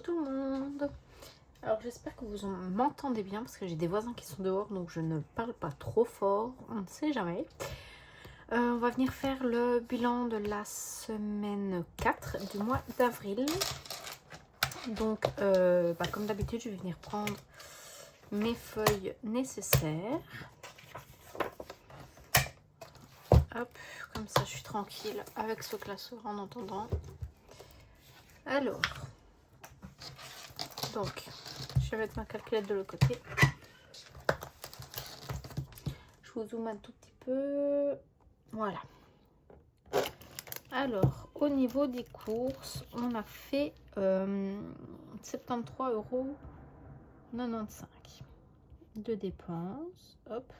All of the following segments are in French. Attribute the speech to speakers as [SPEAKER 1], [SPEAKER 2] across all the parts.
[SPEAKER 1] tout le monde. Alors j'espère que vous m'entendez bien parce que j'ai des voisins qui sont dehors donc je ne parle pas trop fort, on ne sait jamais. On va venir faire le bilan de la semaine 4 du mois d'avril. Donc comme d'habitude je vais venir prendre mes feuilles nécessaires. Hop, comme ça je suis tranquille avec ce classeur en entendant. Alors, donc je vais mettre ma calculette de l'autre côté. Je vous zoome un tout petit peu. Voilà. Alors, au niveau des courses, on a fait 73,95 € de dépenses. Hop.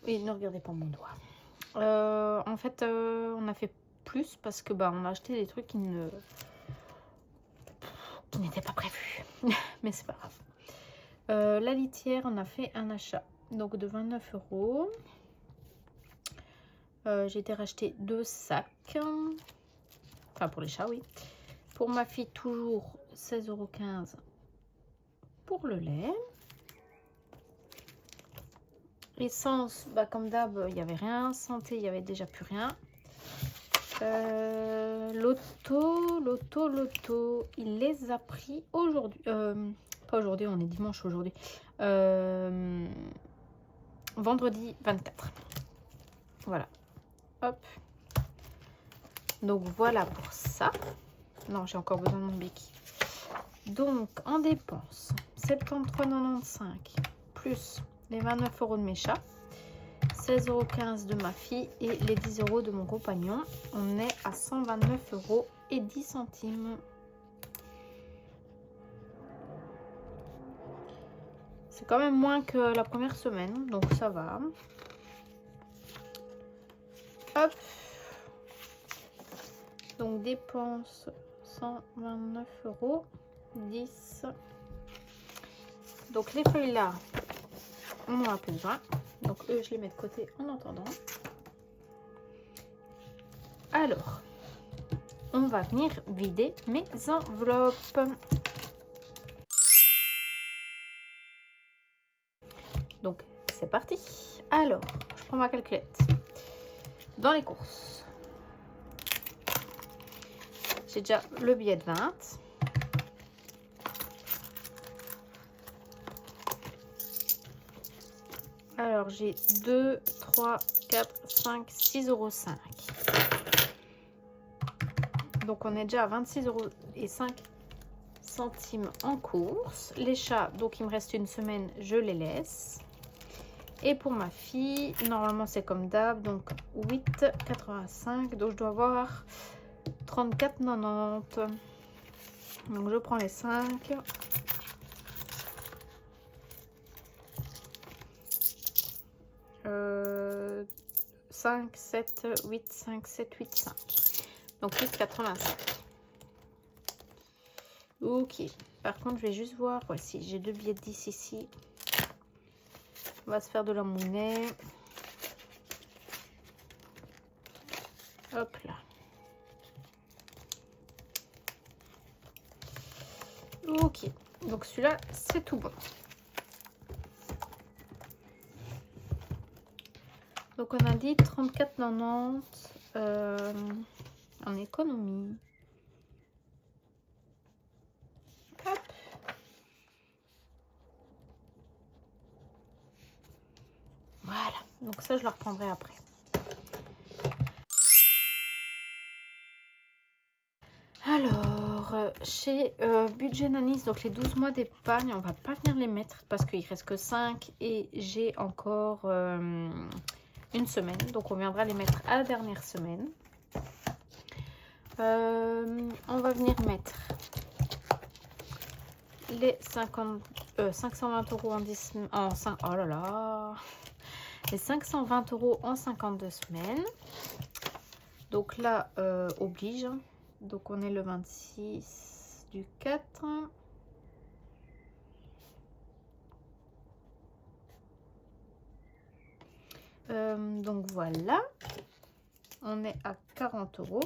[SPEAKER 1] Et ne regardez pas mon doigt. En fait, on a fait plus parce que on a acheté des trucs qui n'étaient pas prévus. Mais c'est pas grave. La litière, on a fait un achat donc de 29 €. J'ai été racheter 2 sacs. Enfin, pour les chats, oui. Pour ma fille, toujours 16,15 € pour le lait. Essence, comme d'hab, il n'y avait rien. Santé, il n'y avait déjà plus rien. Loto, il les a pris aujourd'hui. Pas aujourd'hui, on est dimanche aujourd'hui. Vendredi 24. Voilà. Hop. Donc voilà pour ça. Non, j'ai encore besoin de mon béquille. Donc en dépenses, 73,95 € plus les 29 € de mes chats, 16,15 € de ma fille et les 10 € de mon compagnon. On est à 129,10 €. C'est quand même moins que la première semaine, donc ça va. Hop. Donc dépenses 129,10 €. Donc les feuilles là, on n'en a plus besoin. Donc eux, je les mets de côté en attendant. Alors, on va venir vider mes enveloppes. Donc c'est parti. Alors, je prends ma calculette. Dans les courses, j'ai déjà le billet de 20. Alors, j'ai 2, 3, 4, 5, 6,05 €. Donc, on est déjà à 26,05 € en course. Les chats, donc il me reste une semaine, je les laisse. Et pour ma fille, normalement, c'est comme d'hab. Donc, 8,85 €. Donc, je dois avoir 34,90 €. Donc, je prends les 5. 5, 7, 8, 5, 7, 8, 5. Donc 8,85 €. Ok. Par contre, je vais juste voir. Voici, j'ai 2 billets de 10 ici. On va se faire de la monnaie. Hop là. Ok. Donc celui-là, c'est tout bon. Donc on a dit 34,90 € en économie. Hop. Voilà. Donc ça, je le reprendrai après. Alors, chez Budget Nanis, donc les 12 mois d'épargne, on va pas venir les mettre parce qu'il reste que 5 et j'ai encore une semaine. Donc, on viendra les mettre à la dernière semaine. On va venir mettre les 520 € en 10 en 5. Oh là là! Les 520 € en 52 semaines. Donc là, oblige. Donc on est le 26 du 4. Donc voilà. On est à 40 €.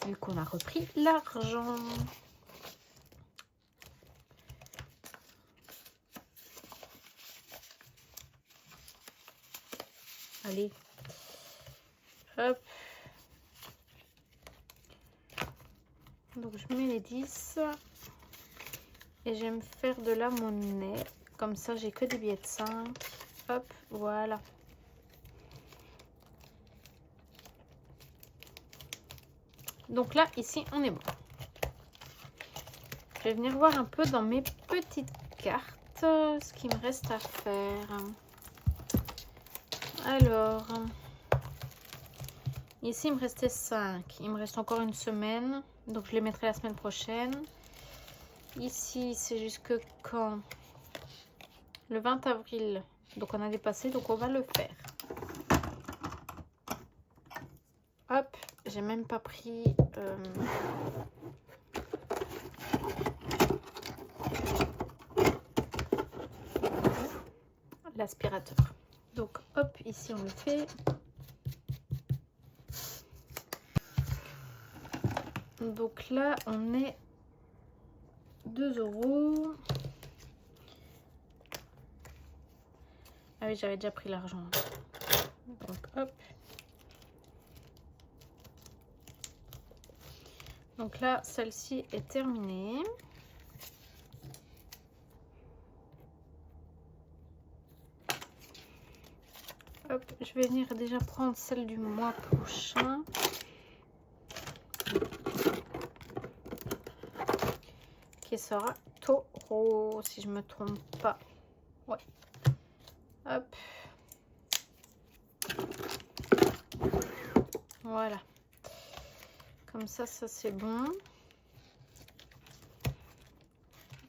[SPEAKER 1] vu qu'on a repris l'argent. Allez, hop. Donc je mets les 10 et je vais me faire de la monnaie. Comme ça, j'ai que des billets de 5. Hop, voilà. Donc là, ici, on est bon. Je vais venir voir un peu dans mes petites cartes ce qu'il me reste à faire. Alors, ici, il me restait 5. Il me reste encore une semaine. Donc, je les mettrai la semaine prochaine. Ici, c'est jusque quand? Le 20 avril. Donc, on a dépassé. Donc, on va le faire. Hop. J'ai même pas pris... l'aspirateur. Donc, hop. Ici, on le fait. Donc là, on est 2 €. Ah oui, j'avais déjà pris l'argent. Donc, hop. Donc là, celle-ci est terminée. Hop, je vais venir déjà prendre celle du mois prochain. Qui sera taureau, si je me trompe pas. Ouais. Hop. Voilà. Comme ça c'est bon.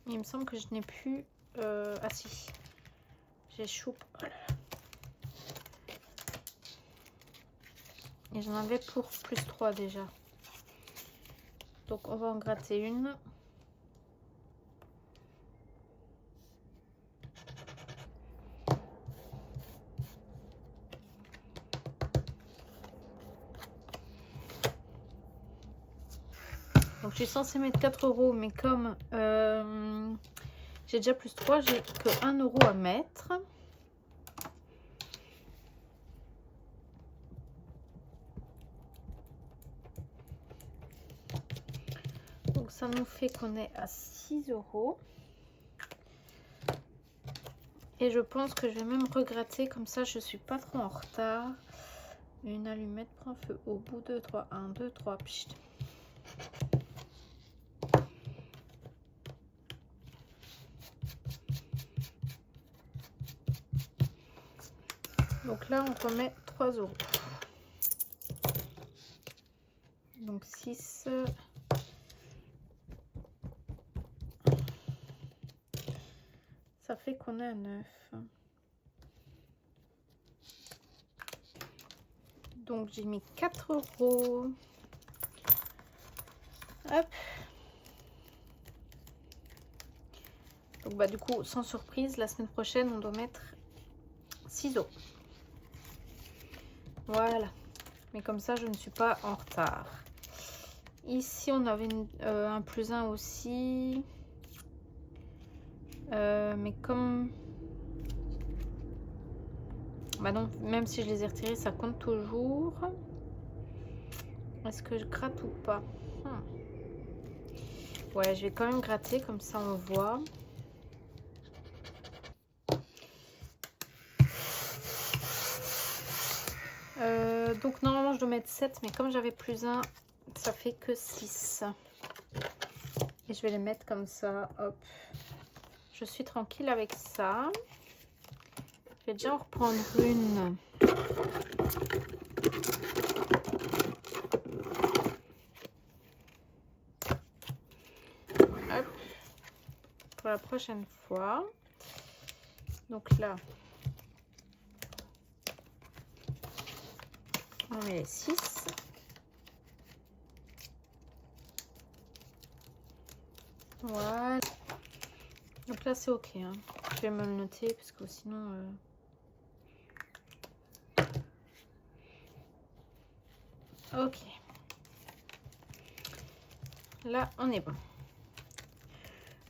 [SPEAKER 1] Il me semble que je n'ai plus... Ah si. J'ai choupe. Oh là là. Et j'en avais pour plus 3 déjà. Donc on va en gratter une. Donc je suis censée mettre 4 €, mais comme j'ai déjà plus 3, j'ai que 1 € à mettre. Donc ça nous fait qu'on est à 6 €. Et je pense que je vais même regratter, comme ça je suis pas trop en retard. Une allumette prend feu au bout de 3. 1, 2, 3. Pchit. Donc là, on remet 3 €. Donc 6. Ça fait qu'on est à 9. Donc j'ai mis 4 €. Hop. Donc bah du coup, sans surprise, la semaine prochaine, on doit mettre 6 €. Voilà. Mais comme ça, je ne suis pas en retard. Ici, on avait un plus 1 aussi. Mais comme... Bah non, même si je les ai retirés, ça compte toujours. Est-ce que je gratte ou pas? Ouais, je vais quand même gratter, comme ça on voit. Donc normalement je dois mettre 7, mais comme j'avais plus 1, ça fait que 6. Et je vais les mettre comme ça, hop. Je suis tranquille avec ça. Je vais déjà en reprendre une. Hop. Pour la prochaine fois. Donc là, on met les 6. Voilà. Donc là, c'est ok. Hein. Je vais me le noter parce que sinon... Ok. Là, on est bon.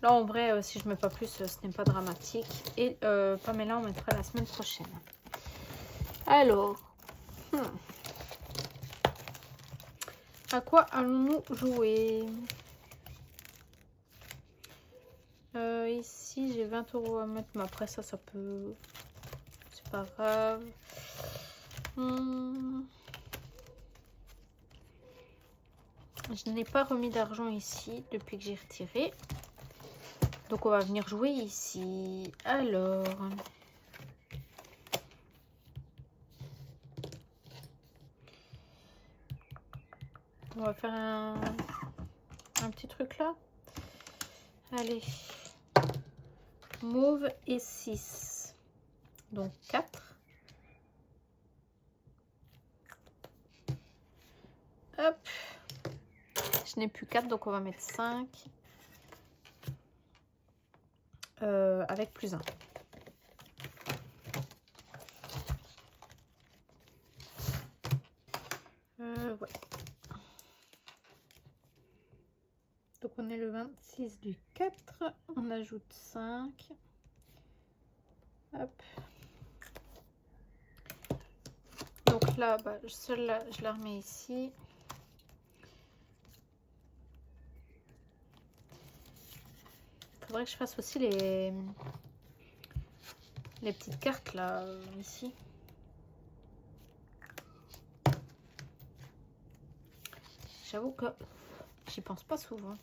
[SPEAKER 1] Là, en vrai, si je mets pas plus, ce n'est pas dramatique. Et Pamela, on mettra la semaine prochaine. Alors, à quoi allons-nous jouer? Ici, j'ai 20 € à mettre, mais après ça peut... C'est pas grave. Je n'ai pas remis d'argent ici depuis que j'ai retiré. Donc, on va venir jouer ici. Alors... On va faire un petit truc là. Allez. Mauve et 6. Donc 4. Hop. Je n'ai plus 4, donc on va mettre 5. Avec plus 1. Ouais. Donc on est le 26 du 4. On ajoute 5. Hop. Donc là, celle-là, je la remets ici. Faudrait que je fasse aussi les petites cartes là, ici. J'avoue que j'y pense pas souvent.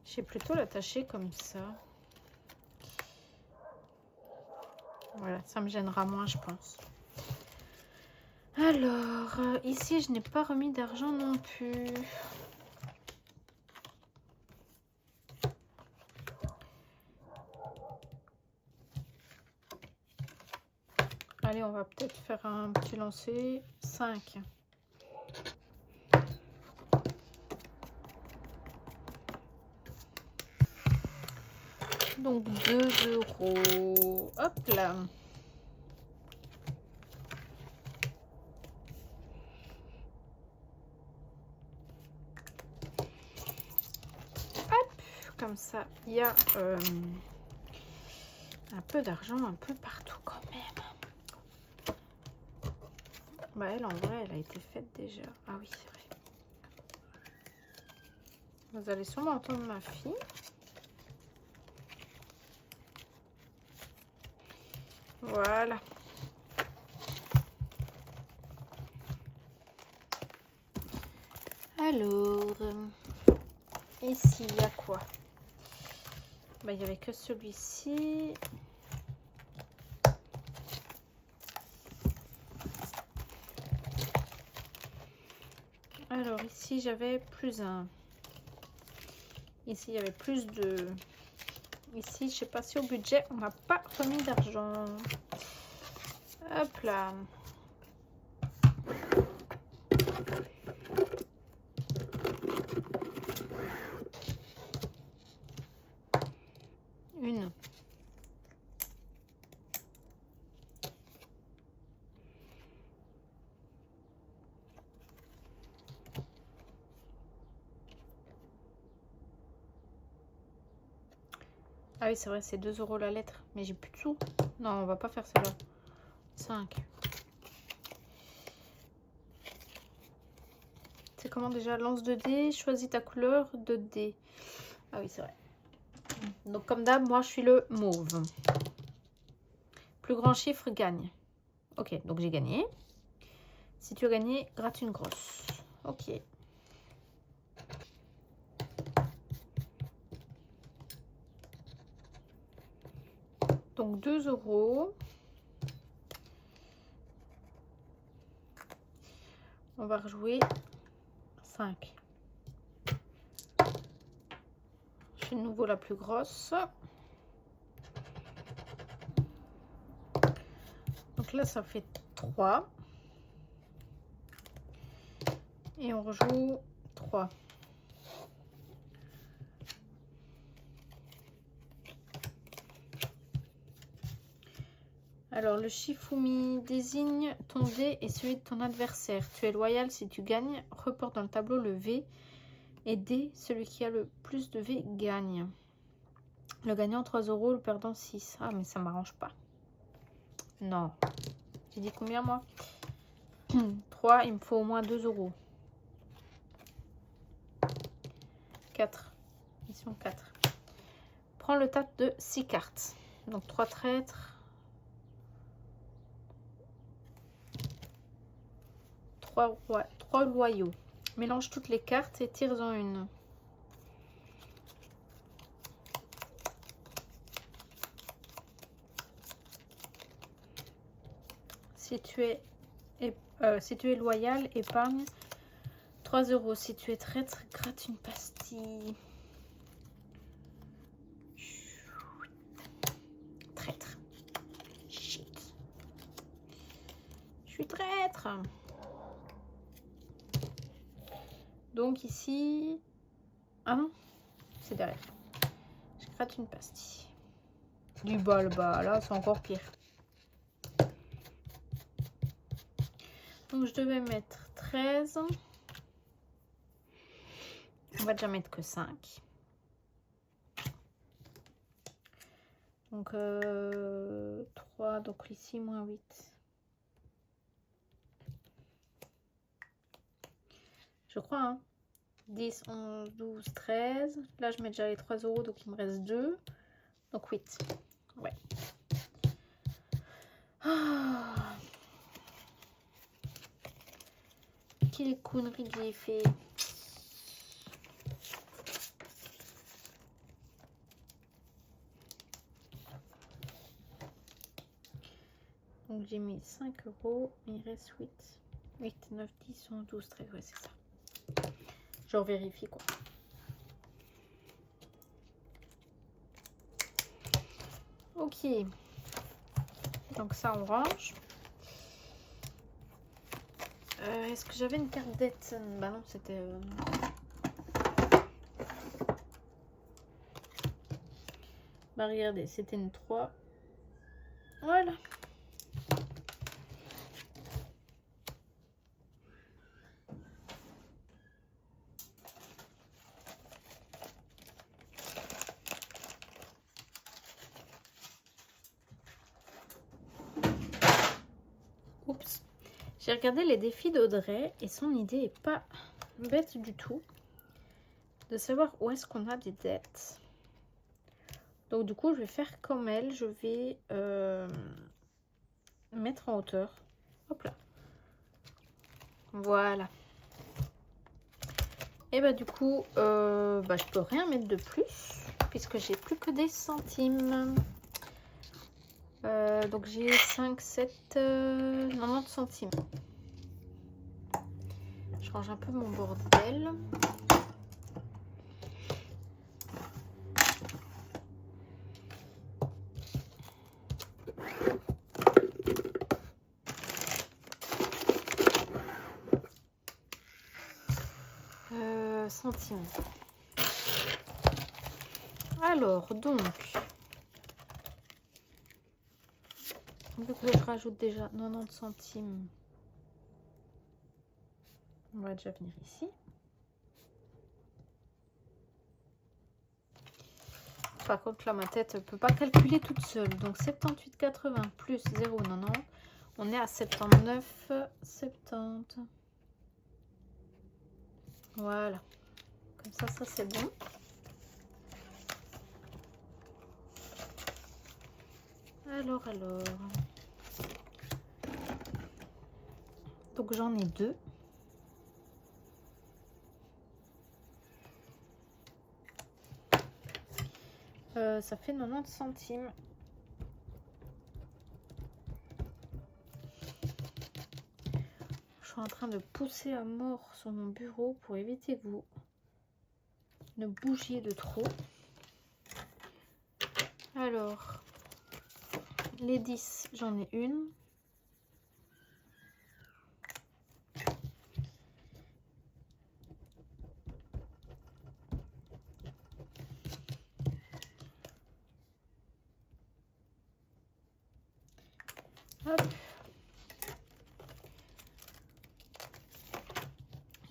[SPEAKER 1] Je vais plutôt l'attacher comme ça. Voilà, ça me gênera moins, je pense. Alors, ici, je n'ai pas remis d'argent non plus. Allez, on va peut-être faire un petit lancer. 5. Donc 2 €. Hop là. Hop, comme ça, il y a un peu d'argent un peu partout quand même. Bah elle, en vrai, elle a été faite déjà. Ah oui, c'est vrai. Vous allez sûrement entendre ma fille. Voilà. Alors, ici, il y a quoi? Bah, il n'y avait que celui-ci. Alors, ici, j'avais plus 1. Ici, il y avait plus 2. Ici, je sais pas si au budget, on n'a pas remis d'argent. Hop là. Une. Ah oui, c'est vrai, c'est 2 € la lettre. Mais j'ai plus de sous. Non, on va pas faire celle-là. 5. C'est comment déjà? Lance 2 dés, choisis ta couleur de dés. Ah oui, c'est vrai. Donc comme d'hab, moi je suis le mauve. Plus grand chiffre gagne. Ok, donc j'ai gagné. Si tu as gagné, gratte une grosse. Ok. Donc 2 €. On va rejouer 5. Je fais de nouveau la plus grosse. Donc là, ça fait 3. Et on rejoue 3. Alors, le Shifumi désigne ton dé et celui de ton adversaire. Tu es loyal si tu gagnes. Reporte dans le tableau le V et D. Celui qui a le plus de V gagne. Le gagnant 3 €, le perdant 6. Ah, mais ça m'arrange pas. Non. J'ai dit combien, moi? 3, il me faut au moins 2 €. 4. Mission 4. Prends le tas de 6 cartes. Donc 3 traîtres. 3 loyaux. Mélange toutes les cartes et tire-en une. Si tu es loyal, épargne 3 €. Si tu es traître, gratte une pastille. Traître. Shit. Je suis traître. Donc ici... Ah non, c'est derrière. Je gratte une pastille. Du bas, le bas. Là, c'est encore pire. Donc je devais mettre 13. On va déjà mettre que 5. Donc 3, donc ici moins 8. Je crois, hein. 10, 11, 12, 13. Là, je mets déjà les 3 €, donc il me reste 2. Donc 8. Ouais. Ah. Quelle connerie que j'ai fait. Donc j'ai mis 5 €, il reste 8. 8, 9, 10, 11, 12, 13, ouais c'est ça. Je vérifie quoi. Ok. Donc ça on range. Est-ce que j'avais une carte dette? Bah non, c'était... Bah regardez, c'était une 3. Voilà. Oups. J'ai regardé les défis d'Audrey et son idée est pas bête du tout. De savoir où est-ce qu'on a des dettes. Donc du coup, je vais faire comme elle. Je vais mettre en hauteur. Hop là. Voilà. Et bah du coup, je peux rien mettre de plus. Puisque j'ai plus que des centimes. Donc j'ai 5, 7, 90 centimes. Je range un peu mon bordel. Centimes. Alors, donc, je rajoute déjà 90 centimes. On va déjà venir ici. Par contre, là, ma tête ne peut pas calculer toute seule. Donc, 78,80 plus 0,90. On est à 79,70. Voilà. Comme ça c'est bon. Alors. Donc, j'en ai 2. Ça fait 90 centimes. Je suis en train de pousser à mort sur mon bureau pour éviter que vous ne bougiez de trop. Alors, les 10, j'en ai une.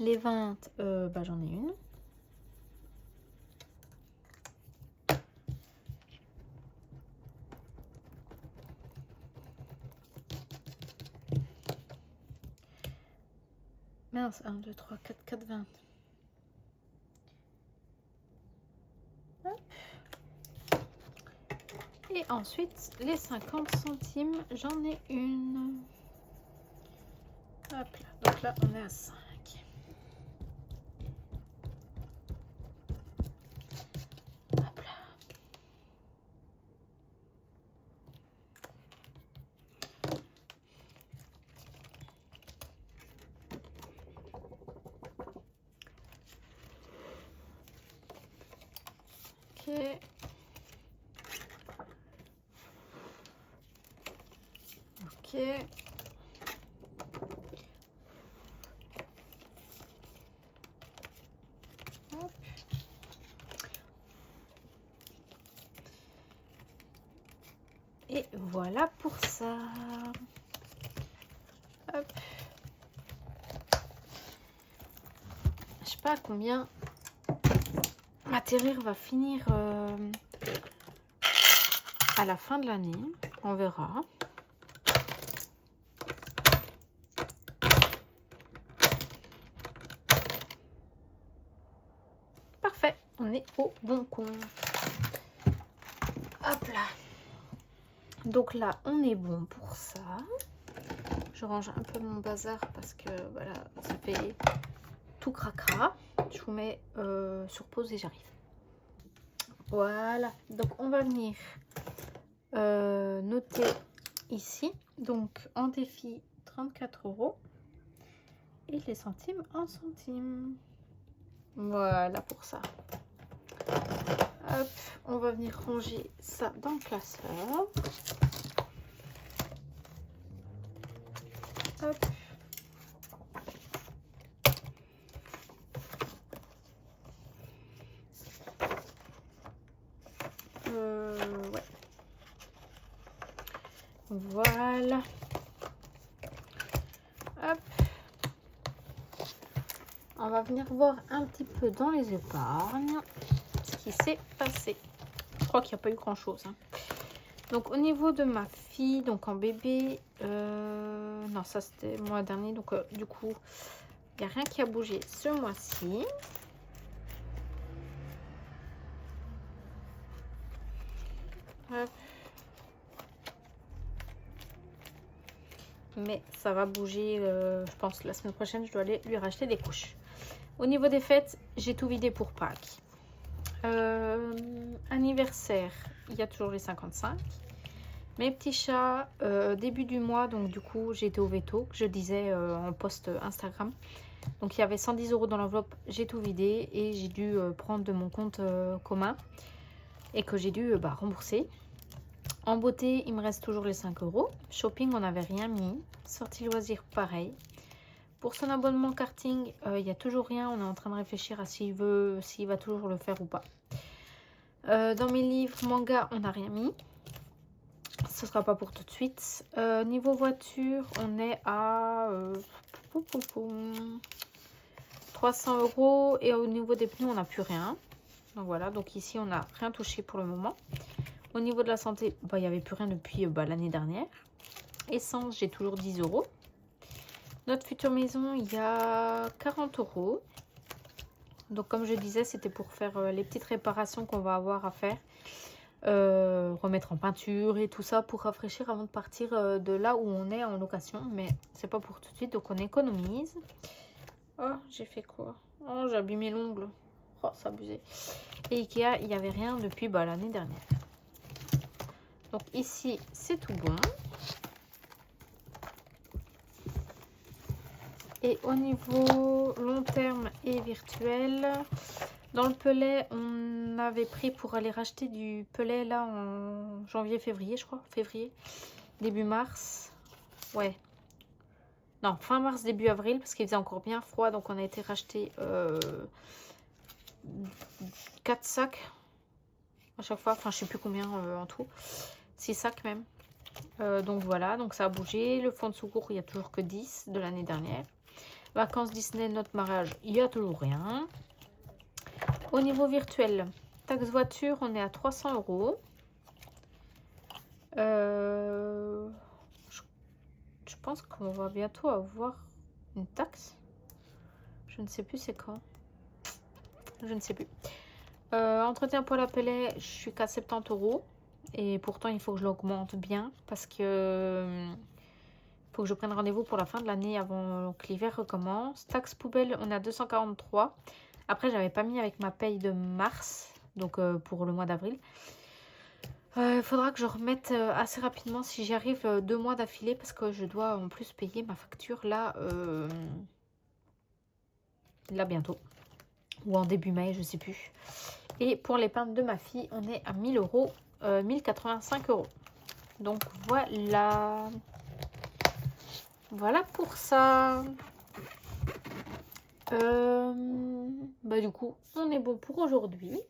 [SPEAKER 1] Les 20, bah, j'en ai une. Mince, 1, 2, 3, 4, 4, 20. Hop. Et ensuite, les 50 centimes, j'en ai une. Hop là, donc là, on est à 5. Hop là. Ok. Ok. Hop. Et voilà pour ça. Hop. Je sais pas à combien ma terrière va finir à la fin de l'année. On verra. Parfait, on est au bon compte. Hop là. Donc là, on est bon pour ça. Je range un peu mon bazar parce que voilà, ça fait tout cracra. Je vous mets sur pause et j'arrive. Voilà, donc on va venir noter ici. Donc en défi 34 € et les centimes en centimes. Voilà pour ça. Hop, on va venir ranger ça dans le classeur. Hop. Ouais. Voilà. Hop. On va venir voir un petit peu dans les épargnes ce qui s'est passé. Je crois qu'il n'y a pas eu grand chose. Hein. Donc au niveau de ma fille, donc en bébé, non ça c'était le mois dernier. Donc du coup, il n'y a rien qui a bougé ce mois-ci. Mais ça va bouger, je pense la semaine prochaine, je dois aller lui racheter des couches. Au niveau des fêtes, j'ai tout vidé pour Pâques. Anniversaire, il y a toujours les 55. Mes petits chats, début du mois, donc du coup j'ai été au veto, que je disais en post Instagram. Donc il y avait 110 € dans l'enveloppe, j'ai tout vidé et j'ai dû prendre de mon compte commun et que j'ai dû rembourser. En beauté, il me reste toujours les 5 €. Shopping, on n'avait rien mis. Sortie loisirs, pareil. Pour son abonnement karting, il n'y a toujours rien. On est en train de réfléchir à s'il va toujours le faire ou pas. Dans mes livres manga, on n'a rien mis. Ce sera pas pour tout de suite. Niveau voiture, on est à 300 €. Et au niveau des pneus, on n'a plus rien. Donc voilà, donc ici, on n'a rien touché pour le moment. Au niveau de la santé, il n'y avait plus rien depuis l'année dernière. Essence, j'ai toujours 10 €. Notre future maison, il y a 40 €. Donc comme je disais, c'était pour faire les petites réparations qu'on va avoir à faire. Remettre en peinture et tout ça pour rafraîchir avant de partir de là où on est en location. Mais c'est pas pour tout de suite, donc on économise. Oh, j'ai fait quoi? Oh, j'ai abîmé l'ongle. Oh, c'est abusé. Et Ikea, il n'y avait rien depuis l'année dernière. Donc ici, c'est tout bon. Et au niveau long terme et virtuel, dans le Pellet, on avait pris pour aller racheter du Pellet là en janvier-février, je crois. Février, début mars. Ouais. Non, fin mars, début avril, parce qu'il faisait encore bien froid. Donc on a été racheter 4 sacs à chaque fois. Enfin, je sais plus combien en tout. 6 sacs même. Donc voilà, donc ça a bougé. Le fond de secours, il n'y a toujours que 10 de l'année dernière. Vacances Disney, notre mariage, il n'y a toujours rien. Au niveau virtuel, taxe voiture, on est à 300 €. Je pense qu'on va bientôt avoir une taxe. Je ne sais plus c'est quand. Je ne sais plus. Entretien pour l'appeler, je suis qu'à 70 €. Et pourtant, il faut que je l'augmente bien parce que faut que je prenne rendez-vous pour la fin de l'année avant que l'hiver recommence. Taxe poubelle, on est à 243. Après, j'avais pas mis avec ma paye de mars, donc pour le mois d'avril. Il faudra que je remette assez rapidement si j'y arrive 2 mois d'affilée parce que je dois en plus payer ma facture là bientôt. Ou en début mai, je sais plus. Et pour l'épargne de ma fille, on est à 1000 €, 1085 €. Donc voilà. Voilà pour ça. Du coup, on est bon pour aujourd'hui.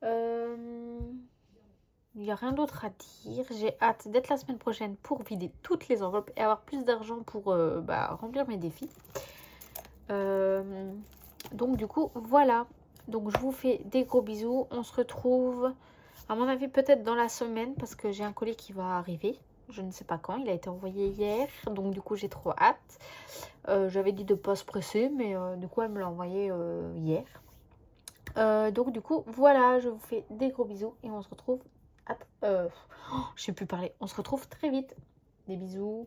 [SPEAKER 1] Il n'y a rien d'autre à dire. J'ai hâte d'être la semaine prochaine pour vider toutes les enveloppes et avoir plus d'argent pour remplir mes défis. Donc du coup, voilà. Donc je vous fais des gros bisous. On se retrouve, à mon avis, peut-être dans la semaine parce que j'ai un colis qui va arriver. Je ne sais pas quand. Il a été envoyé hier. Donc du coup, j'ai trop hâte. J'avais dit de ne pas se presser, mais du coup, elle me l'a envoyé hier. Donc du coup, voilà. Je vous fais des gros bisous et on se retrouve... je sais plus parler. On se retrouve très vite. Des bisous.